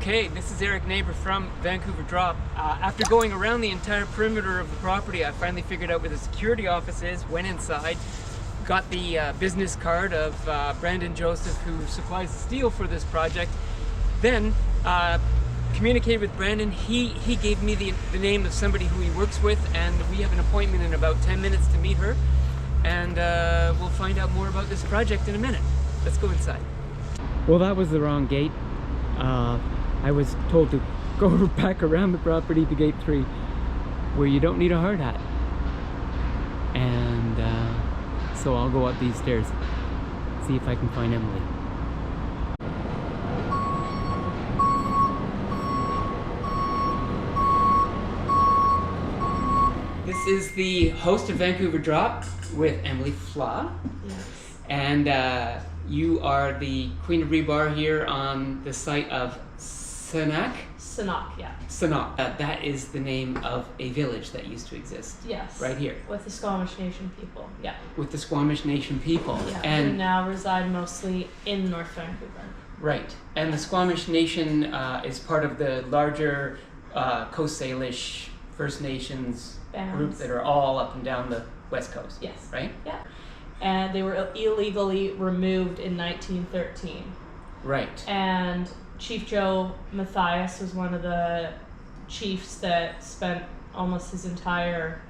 Okay, this is Eric Neighbor from Vancouver Drop. After going around the entire perimeter of the property, I finally figured out where the security office is, went inside, got the business card of Brandon Joseph, who supplies the steel for this project, then communicated with Brandon. He gave me the name of somebody who he works with, and we have an appointment in about 10 minutes to meet her, and we'll find out more about this project in a minute. Let's go inside. Well, that was the wrong gate. I was told to go back around the property to gate 3, where you don't need a hard hat. And so I'll go up these stairs, see if I can find Emily. This is the host of Vancouver Drop with Emily Flaa. Yes. And you are the Queen of Rebar here on the site of Sanok? Sanok, yeah. Sanok. That is the name of a village that used to exist. Yes. Right here. With the Squamish Nation people, yeah. With the Squamish Nation people. Yeah, and who now reside mostly in North Vancouver. Right. And the Squamish Nation is part of the larger Coast Salish First Nations group that are all up and down the West Coast. Yes. Right? Yeah. And they were illegally removed in 1913. Right. And Chief Joe Matthias was one of the chiefs that spent almost his entire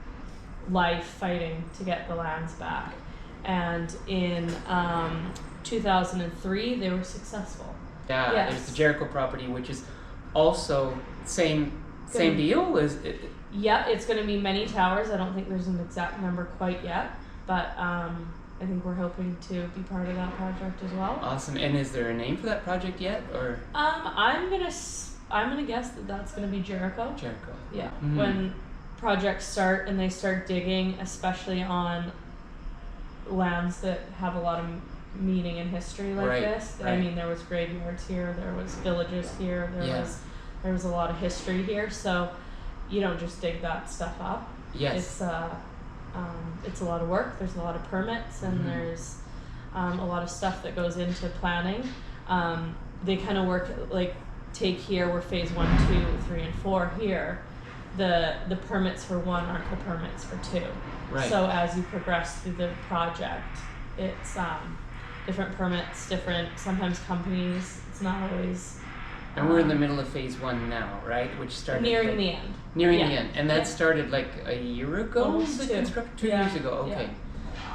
life fighting to get the lands back. And in 2003, they were successful. Yeah, yes. There's the Jericho property, which is also same deal. Yeah, it's going to be many towers. I don't think there's an exact number quite yet, but I think we're hoping to be part of that project as well. Awesome. And is there a name for that project yet, or? I'm gonna guess that that's gonna be Jericho. Jericho. Yeah. Mm-hmm. When projects start and they start digging, especially on lands that have a lot of meaning and history like this. Right. I mean, there was graveyards here, there was villages here, there was a lot of history here. So you don't just dig that stuff up. Yes. It's a lot of work. There's a lot of permits, and there's a lot of stuff that goes into planning. They kind of work take here, we're phase 1, 2, 3, and 4 here. The permits for 1 aren't the permits for 2. Right. So as you progress through the project, it's different permits, sometimes companies. It's not always. And we're in the middle of phase 1 now, right? Which started nearing the end. Nearing the end, and that started like a year ago. Almost the 2. construction 2 years ago. Okay.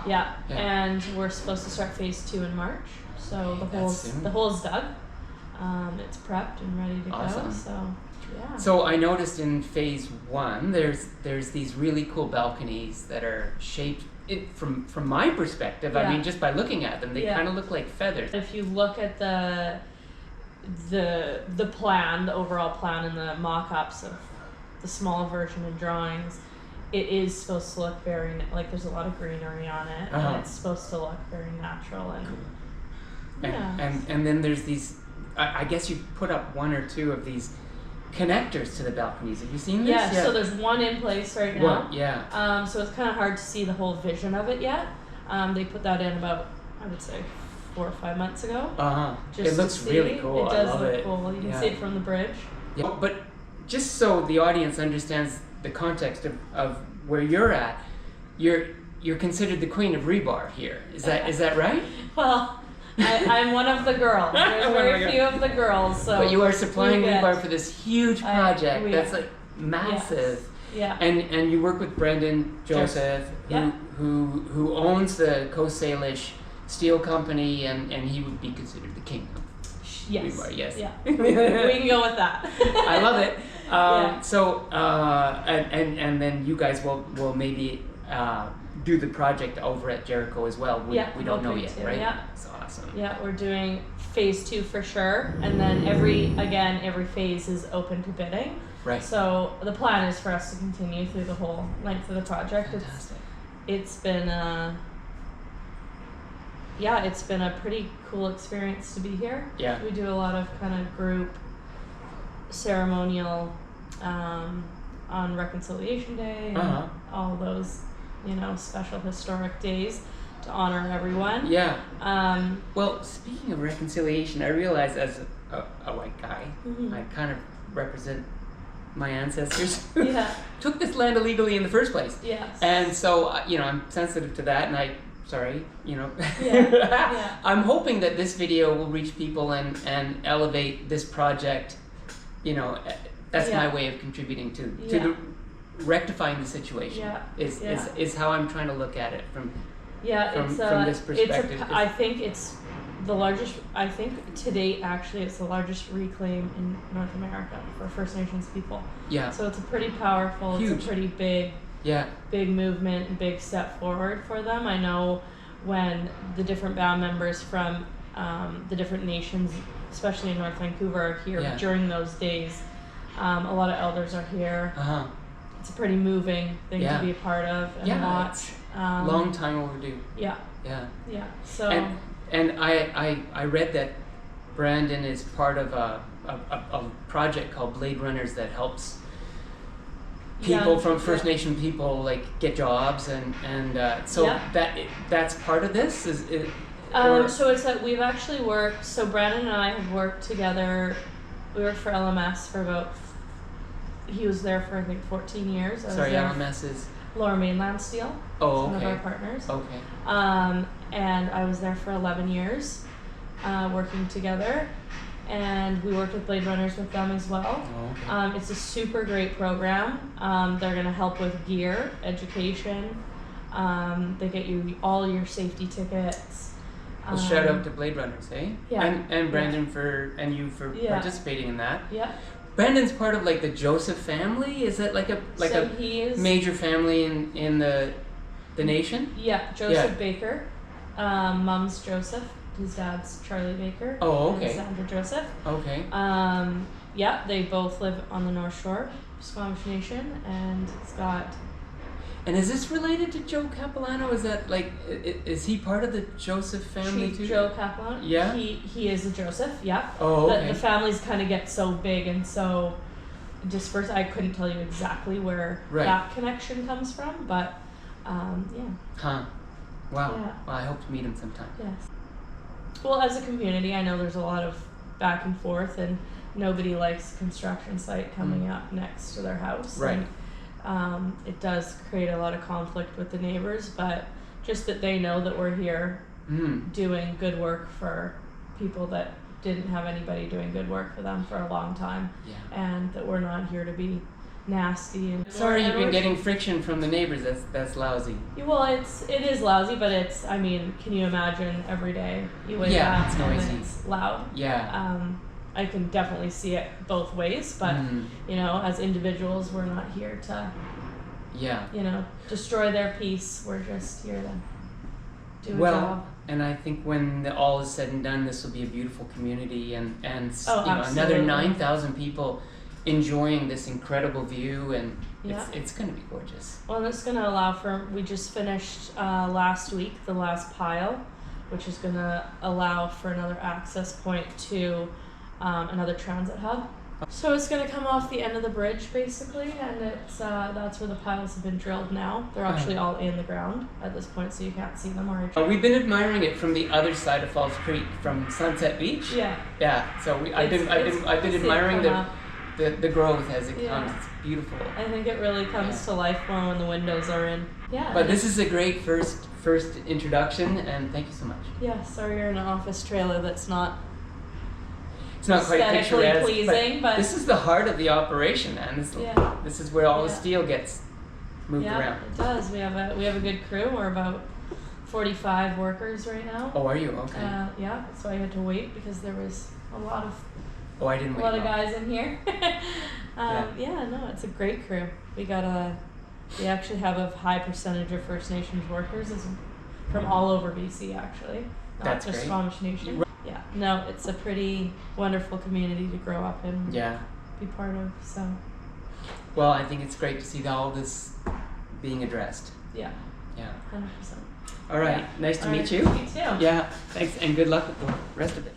Yeah, and we're supposed to start phase 2 in March. So the hole's dug. It's prepped and ready to go. So yeah. So I noticed in phase 1, there's these really cool balconies that are shaped. From my perspective, I mean, just by looking at them, they kind of look like feathers. If you look at the plan, the overall plan, and the mock-ups of the small version and drawings, it is supposed to look very there's a lot of greenery on it, and it's supposed to look very natural and and then there's these. I guess you put up 1 or 2 of these connectors to the balconies. Have you seen this? Yeah. So there's one in place right now. Yeah. So it's kind of hard to see the whole vision of it yet. They put that in about, I would say, 4 or 5 months ago. It looks really cool. It does I love look it. cool. You can see it from the bridge. Yeah. But just so the audience understands the context of where you're at, you're considered the Queen of Rebar here. Is that right? Well, I'm one of the girls. There's very few of the girls. So but you are supplying rebar for this huge project that's like massive. Yes. Yeah. And you work with Brandon Joseph, who owns the Coast Salish Steel Company, and he would be considered the king of rebar. Yes. Yeah. We can go with that. I love it. So and then you guys will maybe do the project over at Jericho as well. We don't know yet, right? Yeah. That's awesome. Yeah, we're doing phase 2 for sure, and then every phase is open to bidding. Right. So the plan is for us to continue through the whole length of the project. Fantastic. It's been it's been a pretty cool experience to be here. Yeah. We do a lot of kind of group ceremonial on Reconciliation Day and all those, special historic days. to honor everyone. Yeah. Um, Well, speaking of reconciliation, I realize as a white guy, Mhm. I kind of represent my ancestors who Yeah. took this land illegally in the first place. yes. And so, I'm sensitive to that, and Yeah. I'm hoping that this video will reach people and elevate this project. That's Yeah. my way of contributing to Yeah. the rectifying the situation. Yeah. Is how I'm trying to look at it from It's from this perspective. I think it's the largest. I think to date, actually, it's the largest reclaim in North America for First Nations people. Yeah. So it's a pretty powerful. Huge. It's a pretty big movement and big step forward for them. I know when the different band members from the different nations, especially in North Vancouver, are here during those days. A lot of elders are here. Uh-huh. It's a pretty moving thing to be a part of and watch. Long time overdue. Yeah. Yeah. Yeah. So. And I read that Brandon is part of a project called Blade Runners that helps people from First Nation people get jobs and that's part of this So it's that we've actually worked. So Brandon and I have worked together. We worked for LMS for about. He was there for I think 14 years. Sorry, LMS is Lower Mainland Steel. Oh, One okay. of our partners. Okay. And I was there for 11 years, working together, and we worked with Blade Runners with them as well. Oh, okay. It's a super great program. They're going to help with gear, education. They get you all your safety tickets. Well, shout out to Blade Runners, eh? Yeah. And Brandon for participating in that. Yeah. Brandon's part of the Joseph family. Is it He is major family in the nation? Yeah, Joseph Baker. Mom's Joseph. His dad's Charlie Baker. Oh, okay. And Sandra Joseph. Okay. They both live on the North Shore, Squamish Nation, and it's got. And is this related to Joe Capilano? Is that is he part of the Joseph family too? Joe Capilano? Yeah. He is a Joseph, yeah. Oh, okay. The families kind of get so big and so dispersed. I couldn't tell you exactly where that connection comes from, but yeah. Huh. Wow. Yeah. Well, I hope to meet him sometime. Yes. Well, as a community, I know there's a lot of back and forth, and nobody likes a construction site coming up next to their house. Right. And, it does create a lot of conflict with the neighbors, but just that they know that we're here doing good work for people that didn't have anybody doing good work for them for a long time, and that we're not here to be nasty and. Sorry, you've been getting friction from the neighbors. That's lousy. Well, it is lousy, but it's. I mean, can you imagine every day you wake up it's and noisy. it's loud? Yeah. I can definitely see it both ways, but as individuals, we're not here to. Destroy their peace. We're just here to do a job. And I think when all is said and done, this will be a beautiful community, and another 9,000 people enjoying this incredible view, and it's going to be gorgeous. Well, it's going to allow for. We just finished last week the last pile, which is going to allow for another access point to another transit hub. So it's going to come off the end of the bridge, basically, and it's that's where the piles have been drilled now. They're actually all in the ground at this point, so you can't see them. We've been admiring it from the other side of Falls Creek, from Sunset Beach. Yeah. Yeah. So I've been admiring the growth as it comes. It's beautiful. I think it really comes to life more when the windows are in. Yeah. But this is a great first introduction, and thank you so much. Yeah. Sorry, you're in an office trailer that's not. It's not quite picturesque, pleasing, but this is the heart of the operation, man. This is where all the steel gets moved around. Yeah, it does. We have a good crew. We're about 45 workers right now. Oh, are you? Okay. Yeah, so I had to wait because there was a lot of. Oh, I didn't wait. A lot of guys in here. No, it's a great crew. We actually have a high percentage of First Nations workers from all over BC, actually. Not That's just great. Squamish Nation. Yeah, no, it's a pretty wonderful community to grow up in and be part of, so. Well, I think it's great to see all this being addressed. Yeah. Yeah. 100%. All right, nice to meet you. You too. Yeah, thanks, and good luck with the rest of it.